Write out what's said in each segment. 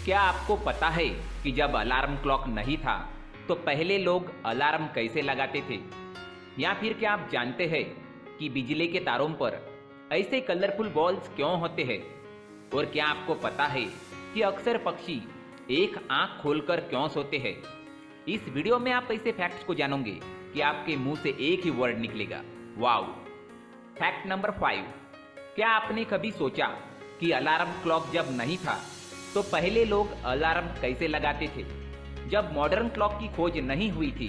क्या आपको पता है कि जब अलार्म क्लॉक नहीं था तो पहले लोग अलार्म कैसे लगाते थे? या फिर क्या आप जानते हैं कि बिजली के तारों पर ऐसे कलरफुल बॉल्स क्यों होते हैं? और क्या आपको पता है कि अक्सर पक्षी एक आंख खोलकर क्यों सोते हैं? इस वीडियो में आप ऐसे फैक्ट्स को जानोगे कि आपके मुंह से एक ही वर्ड निकलेगा, वाओ। Fact number 5। क्या आपने कभी सोचा कि अलार्म क्लॉक जब नहीं था तो पहले लोग अलार्म कैसे लगाते थे? जब मॉडर्न क्लॉक की खोज नहीं हुई थी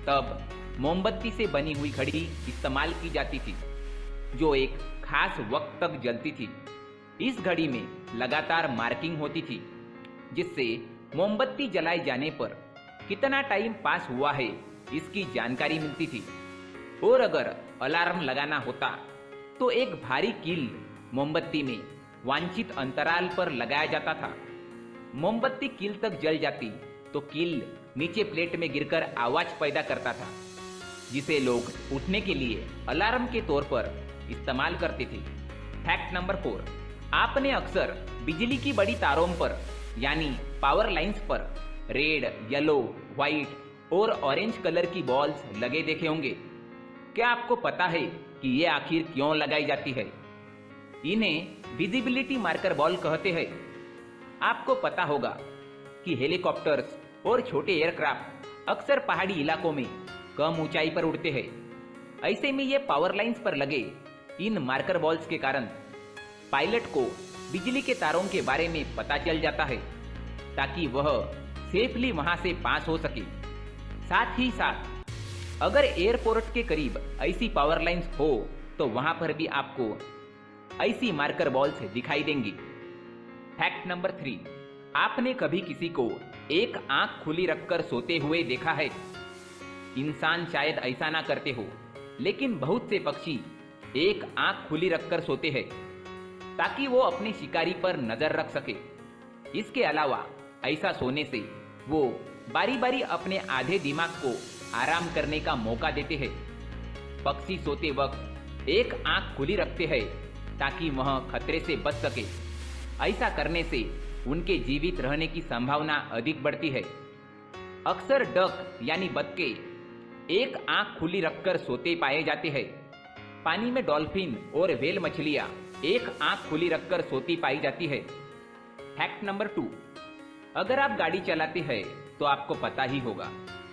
तब मोमबत्ती से बनी हुई घड़ी इस्तेमाल की जाती थी, जो एक खास वक्त तक जलती थी। इस घड़ी में लगातार मार्किंग होती थी, जिससे मोमबत्ती जलाए जाने पर कितना टाइम पास हुआ है इसकी जानकारी मिलती थी। और अगर अलार्म लगाना होता तो एक भारी कील मोमबत्ती में वांछित अंतराल पर लगाया जाता था। मोमबत्ती कील तक जल जाती तो कील नीचे प्लेट में गिरकर आवाज पैदा करता था, जिसे लोग उठने के लिए अलार्म के तौर पर इस्तेमाल करते थे। Fact number 4। आपने अक्सर बिजली की बड़ी तारों पर यानी पावर लाइंस पर रेड, येलो, व्हाइट और ऑरेंज कलर की बॉल्स लगे देखे होंगे। क्या आपको पता है कि ये आखिर क्यों लगाई जाती है? इन्हें विजिबिलिटी मार्कर बॉल कहते हैं। आपको पता होगा कि हेलीकॉप्टर्स और छोटे एयरक्राफ्ट अक्सर पहाड़ी इलाकों में कम ऊंचाई पर उड़ते हैं। ऐसे में ये पावर लाइंस पर लगे इन मार्कर बॉल्स के कारण पायलट को बिजली के तारों के बारे में पता चल जाता है, ताकि वह सेफली वहां से पास हो सके। साथ ही साथ अगर एयरपोर्ट के करीब ऐसी पावर लाइंस हो तो वहां पर भी आपको ऐसी मार्कर बॉल्स दिखाई देंगी। Fact number 3। आपने कभी किसी को एक आंख खुली रखकर सोते हुए देखा है? इंसान शायद ऐसा ना करते हो, लेकिन बहुत से पक्षी एक आंख खुली रखकर सोते हैं ताकि वो अपने शिकारी पर नजर रख सके। इसके अलावा ऐसा सोने से वो बारी बारी अपने आधे दिमाग को आराम करने का मौका देते हैं। पक्षी सोते वक्त एक आंख खुली रखते हैं ताकि वह खतरे से बच सके। ऐसा करने से उनके जीवित रहने की संभावना अधिक बढ़ती है। अक्सर डक यानी बतखे एक आंख खुली रखकर सोते पाए जाते हैं। पानी में डॉल्फिन और व्हेल मछलियां एक आंख खुली रखकर सोती पाई जाती है। Fact number 2। अगर आप गाड़ी चलाते हैं तो आपको पता ही होगा,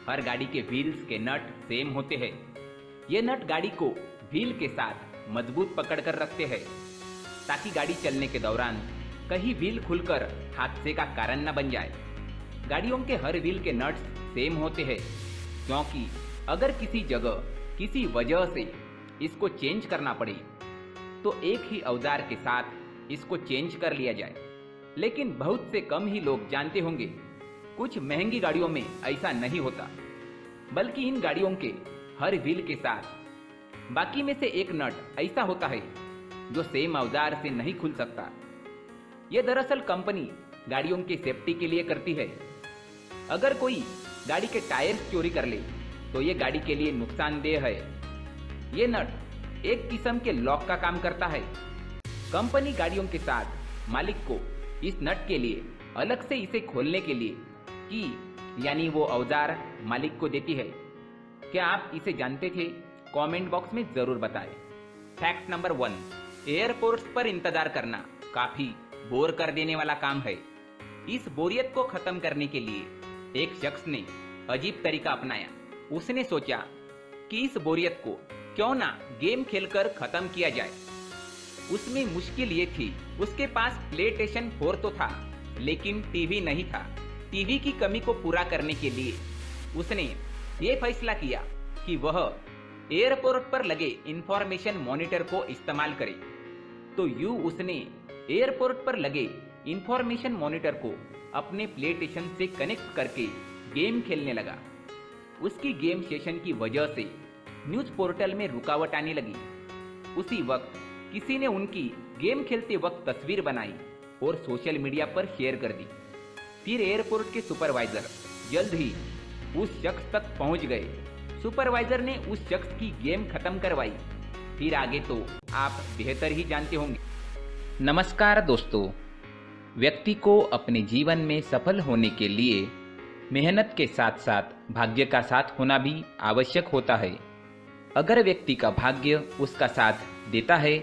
हर गाड़ी के व्हील्स के नट सेम होते हैं। ये नट गाड़ी को व्हील के साथ मजबूत पकड़ कर रखते हैं, ताकि गाड़ी चलने के दौरान कहीं व्हील खुलकर हादसे का कारण न बन जाए। गाड़ियों के हर व्हील के नट्स सेम होते हैं, क्योंकि अगर किसी जगह किसी वजह से इसको चेंज करना पड़े तो एक ही औजार के साथ इसको चेंज कर लिया जाए। लेकिन बहुत से कम ही लोग जानते होंगे, कुछ महंगी गाड़ियों में ऐसा नहीं होता, बल्कि इन गाड़ियों के हर व्हील के साथ बाकी में से एक नट ऐसा होता है जो सेम औजार से नहीं खुल सकता। यह दरअसल कंपनी गाड़ियों की सेफ्टी के लिए करती है। अगर कोई गाड़ी के टायर्स चोरी कर ले तो ये गाड़ी के लिए नुकसानदेह है। ये नट एक किस्म के लॉक का काम करता है। कंपनी गाड़ियों के साथ मालिक को इस नट के लिए अलग से इसे खोलने के लिए की यानी वो औजार मालिक को देती है। क्या आप इसे जानते थे? कमेंट बॉक्स में जरूर बताएं। Fact number 1। एयरपोर्ट्स पर इंतजार करना काफी बोर कर देने वाला काम है। इस बोरियत को खत्म करने के लिए एक शख्स ने अजीब तरीका अपनाया। उसने सोचा कि इस बोरियत को क्यों ना गेम खेलकर खत्म किया जाए। उसमें मुश्किल ये थी, उसके पास प्लेस्टेशन 4 तो था, लेकिन टीवी नहीं था। टीवी की कमी को पूरा करने के लिए उसने ये फैसला किया कि वह एयरपोर्ट पर लगे इंफॉर्मेशन मॉनिटर को इस्तेमाल करे। तो उसने एयरपोर्ट पर लगे इंफॉर्मेशन मॉनिटर को अपने प्लेस्टेशन से कनेक्ट करके गेम खेलने लगा। उसकी गेम सेशन की वजह से न्यूज पोर्टल में रुकावट आने लगी। उसी वक्त किसी ने उनकी गेम खेलते वक्त तस्वीर बनाई और सोशल मीडिया पर शेयर कर दी। फिर एयरपोर्ट के सुपरवाइजर जल्द ही उस शख्स तक पहुंच गए। सुपरवाइजर ने उस शख्स की गेम खत्म करवाई। फिर आगे तो आप बेहतर ही जानते होंगे। नमस्कार दोस्तों, व्यक्ति को अपने जीवन में सफल होने के लिए मेहनत के साथ साथ भाग्य का साथ होना भी आवश्यक होता है। अगर व्यक्ति का भाग्य उसका साथ देता है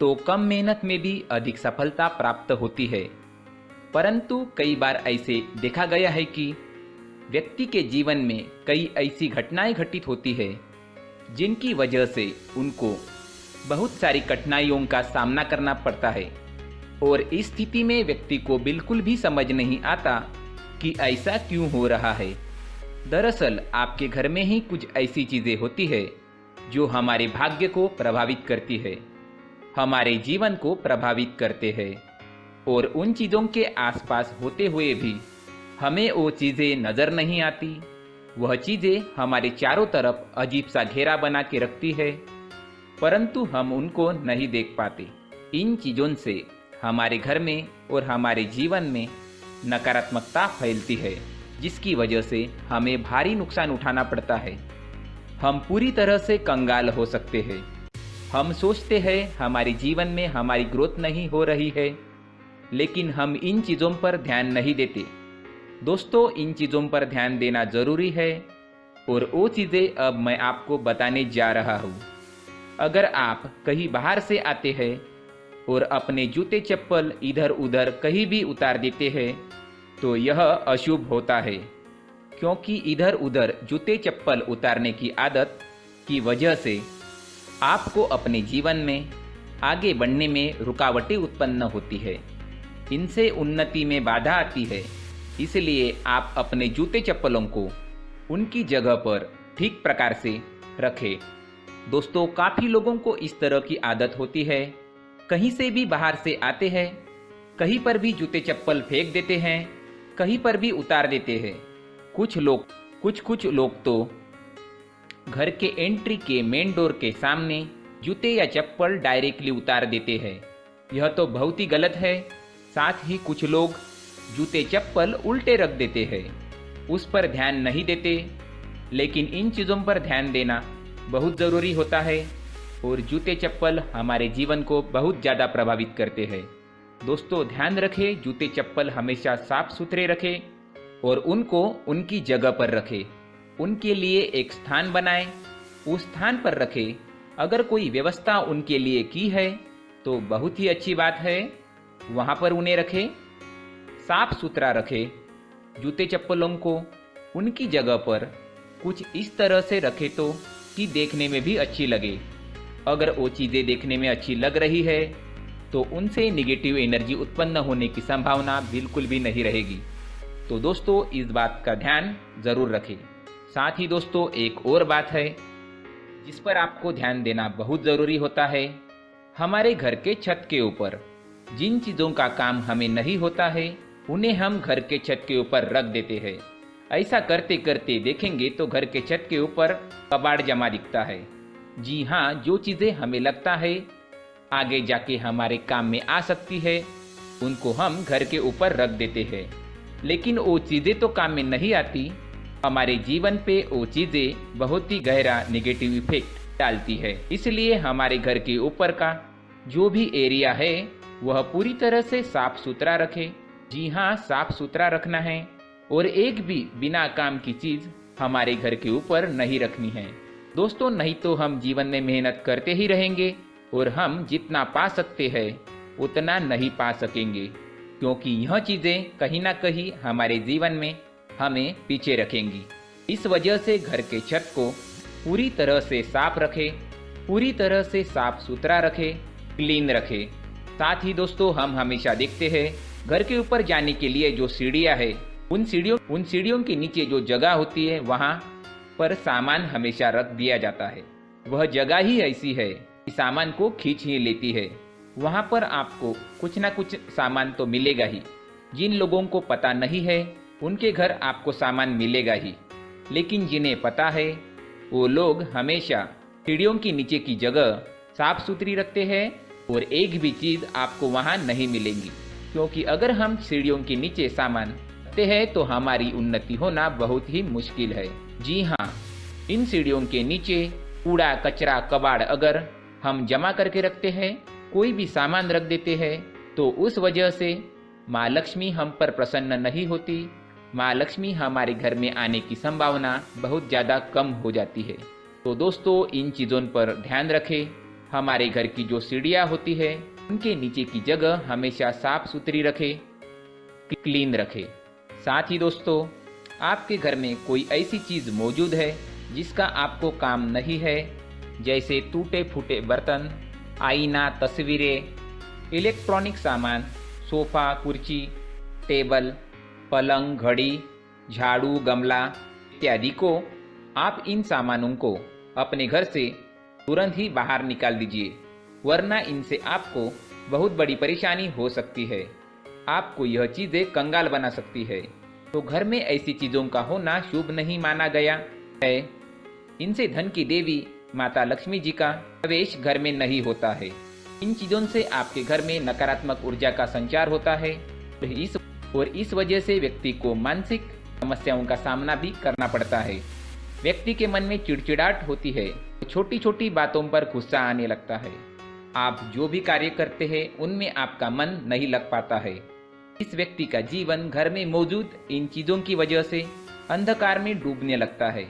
तो कम मेहनत में भी अधिक सफलता प्राप्त होती है। परंतु कई बार ऐसे देखा गया है कि व्यक्ति के जीवन में कई ऐसी घटनाएं घटित होती है जिनकी वजह से उनको बहुत सारी कठिनाइयों का सामना करना पड़ता है, और इस स्थिति में व्यक्ति को बिल्कुल भी समझ नहीं आता कि ऐसा क्यों हो रहा है। दरअसल आपके घर में ही कुछ ऐसी चीजें होती है जो हमारे भाग्य को प्रभावित करती है, हमारे जीवन को प्रभावित करते हैं, और उन चीजों के आसपास होते हुए भी हमें वो चीजें नजर नहीं आती। वह चीजें हमारे चारों तरफ अजीब सा घेरा बना के रखती है, परंतु हम उनको नहीं देख पाते। इन चीजों से हमारे घर में और हमारे जीवन में नकारात्मकता फैलती है, जिसकी वजह से हमें भारी नुकसान उठाना पड़ता है। हम पूरी तरह से कंगाल हो सकते हैं। हम सोचते हैं हमारे जीवन में हमारी ग्रोथ नहीं हो रही है, लेकिन हम इन चीज़ों पर ध्यान नहीं देते। दोस्तों, इन चीज़ों पर ध्यान देना ज़रूरी है, और वो चीज़ें अब मैं आपको बताने जा रहा हूँ। अगर आप कहीं बाहर से आते हैं और अपने जूते चप्पल इधर उधर कहीं भी उतार देते हैं तो यह अशुभ होता है, क्योंकि इधर उधर जूते चप्पल उतारने की आदत की वजह से आपको अपने जीवन में आगे बढ़ने में रुकावटें उत्पन्न होती है। इनसे उन्नति में बाधा आती है। इसलिए आप अपने जूते चप्पलों को उनकी जगह पर ठीक प्रकार से रखें। दोस्तों, काफ़ी लोगों को इस तरह की आदत होती है, कहीं से भी बाहर से आते हैं, कहीं पर भी जूते चप्पल फेंक देते हैं, कहीं पर भी उतार देते हैं। कुछ लोग तो घर के एंट्री के मेन डोर के सामने जूते या चप्पल डायरेक्टली उतार देते हैं। यह तो बहुत ही गलत है। साथ ही कुछ लोग जूते चप्पल उल्टे रख देते हैं, उस पर ध्यान नहीं देते। लेकिन इन चीज़ों पर ध्यान देना बहुत ज़रूरी होता है, और जूते चप्पल हमारे जीवन को बहुत ज़्यादा प्रभावित करते हैं। दोस्तों, ध्यान रखें, जूते चप्पल हमेशा साफ सुथरे रखें और उनको उनकी जगह पर रखें। उनके लिए एक स्थान बनाएं, उस स्थान पर रखें। अगर कोई व्यवस्था उनके लिए की है तो बहुत ही अच्छी बात है, वहाँ पर उन्हें रखें। साफ सुथरा रखें। जूते चप्पलों को उनकी जगह पर कुछ इस तरह से रखें तो कि देखने में भी अच्छी लगे। अगर वो चीज़ें देखने में अच्छी लग रही है तो उनसे निगेटिव एनर्जी उत्पन्न होने की संभावना बिल्कुल भी नहीं रहेगी। तो दोस्तों, इस बात का ध्यान ज़रूर रखें। साथ ही दोस्तों, एक और बात है जिस पर आपको ध्यान देना बहुत ज़रूरी होता है। हमारे घर के छत के ऊपर जिन चीज़ों का काम हमें नहीं होता है उन्हें हम घर के छत के ऊपर रख देते हैं। ऐसा करते करते देखेंगे तो घर के छत के ऊपर कबाड़ जमा दिखता है। जी हाँ, जो चीज़ें हमें लगता है आगे जाके हमारे काम में आ सकती है उनको हम घर के ऊपर रख देते हैं, लेकिन वो चीज़ें तो काम में नहीं आती। हमारे जीवन पे वो चीज़ें बहुत ही गहरा नेगेटिव इफेक्ट डालती है। इसलिए हमारे घर के ऊपर का जो भी एरिया है वह पूरी तरह से साफ सुथरा रखें। जी हाँ, साफ सुथरा रखना है, और एक भी बिना काम की चीज़ हमारे घर के ऊपर नहीं रखनी है। दोस्तों, नहीं तो हम जीवन में मेहनत करते ही रहेंगे और हम जितना पा सकते हैं उतना नहीं पा सकेंगे, क्योंकि यह चीज़ें कहीं ना कहीं हमारे जीवन में हमें पीछे रखेंगी। इस वजह से घर के छत को पूरी तरह से साफ रखें, पूरी तरह से साफ सुथरा रखें, क्लीन रखें। साथ ही दोस्तों, हम हमेशा देखते हैं घर के ऊपर जाने के लिए जो सीढ़ियाँ है उन सीढ़ियों के नीचे जो जगह होती है वहाँ पर सामान हमेशा रख दिया जाता है। वह जगह ही ऐसी है कि सामान को खींच ही लेती है। वहाँ पर आपको कुछ ना कुछ सामान तो मिलेगा ही। जिन लोगों को पता नहीं है उनके घर आपको सामान मिलेगा ही, लेकिन जिन्हें पता है वो लोग हमेशा सीढ़ियों के नीचे की जगह साफ सुथरी रखते हैं और एक भी चीज़ आपको वहाँ नहीं मिलेगी, क्योंकि अगर हम सीढ़ियों के नीचे सामान रखते हैं तो हमारी उन्नति होना बहुत ही मुश्किल है। जी हाँ, इन सीढ़ियों के नीचे कूड़ा कचरा कबाड़ अगर हम जमा करके रखते हैं, कोई भी सामान रख देते हैं, तो उस वजह से माँ लक्ष्मी हम पर प्रसन्न नहीं होती, माँ लक्ष्मी हमारे घर में आने की संभावना बहुत ज़्यादा कम हो जाती है। तो दोस्तों, इन चीज़ों पर ध्यान रखें। हमारे घर की जो सीढ़ियाँ होती है उनके नीचे की जगह हमेशा साफ सुथरी रखें, क्लीन रखें। साथ ही दोस्तों, आपके घर में कोई ऐसी चीज़ मौजूद है जिसका आपको काम नहीं है, जैसे टूटे फूटे बर्तन, आईना, तस्वीरें, इलेक्ट्रॉनिक सामान, सोफ़ा, कुर्सी, टेबल, पलंग, घड़ी, झाड़ू, गमला इत्यादि को, आप इन सामानों को अपने घर से तुरंत ही बाहर निकाल दीजिए, वरना इनसे आपको बहुत बड़ी परेशानी हो सकती है। आपको यह चीज़ें कंगाल बना सकती है। तो घर में ऐसी चीज़ों का होना शुभ नहीं माना गया है। इनसे धन की देवी माता लक्ष्मी जी का प्रवेश घर में नहीं होता है। इन चीज़ों से आपके घर में नकारात्मक ऊर्जा का संचार होता है और इस वजह से व्यक्ति को मानसिक समस्याओं का सामना भी करना पड़ता है। व्यक्ति के मन में चिड़चिड़ाहट होती है, छोटी छोटी बातों पर गुस्सा आने लगता है। आप जो भी कार्य करते हैं उनमें आपका मन नहीं लग पाता है। इस व्यक्ति का जीवन घर में मौजूद इन चीज़ों की वजह से अंधकार में डूबने लगता है।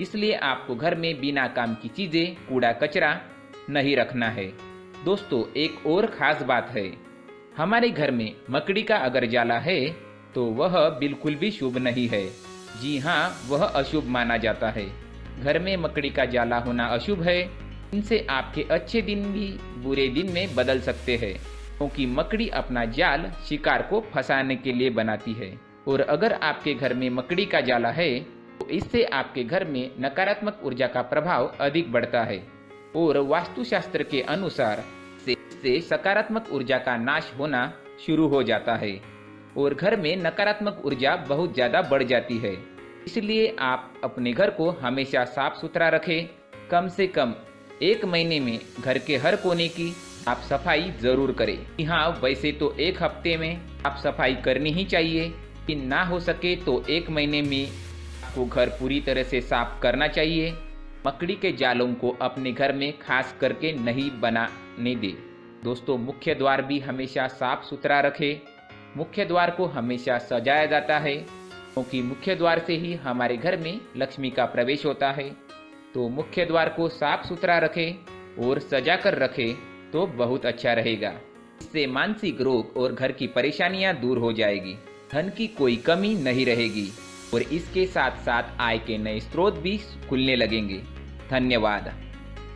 इसलिए आपको घर में बिना काम की चीज़ें, कूड़ा कचरा नहीं रखना है। दोस्तों, एक और ख़ास बात है, हमारे घर में मकड़ी का अगर जाला है तो वह बिल्कुल भी शुभ नहीं है। जी हाँ, वह अशुभ माना जाता है। घर में मकड़ी का जाला होना अशुभ है। इनसे आपके अच्छे दिन भी बुरे दिन में बदल सकते हैं, क्योंकि मकड़ी अपना जाल शिकार को फंसाने के लिए बनाती है। और अगर आपके घर में मकड़ी का जाला है तो इससे आपके घर में नकारात्मक ऊर्जा का प्रभाव अधिक बढ़ता है और वास्तुशास्त्र के अनुसार से सकारात्मक ऊर्जा का नाश होना शुरू हो जाता है और घर में नकारात्मक ऊर्जा बहुत ज़्यादा बढ़ जाती है। इसलिए आप अपने घर को हमेशा साफ सुथरा रखें। कम से कम 1 महीने में घर के हर कोने की आप सफाई ज़रूर करें। हाँ, वैसे तो 1 हफ्ते में आप सफाई करनी ही चाहिए, कि ना हो सके तो 1 महीने में आपको घर पूरी तरह से साफ करना चाहिए। मकड़ी के जालों को अपने घर में खास करके नहीं बनाने दें। दोस्तों, मुख्य द्वार भी हमेशा साफ सुथरा रखें। मुख्य द्वार को हमेशा सजाया जाता है, क्योंकि मुख्य द्वार से ही हमारे घर में लक्ष्मी का प्रवेश होता है। तो मुख्य द्वार को साफ सुथरा रखें और सजा कर रखें तो बहुत अच्छा रहेगा। इससे मानसिक रोग और घर की परेशानियां दूर हो जाएगी, धन की कोई कमी नहीं रहेगी और इसके साथ साथ आय के नए स्रोत भी खुलने लगेंगे। धन्यवाद।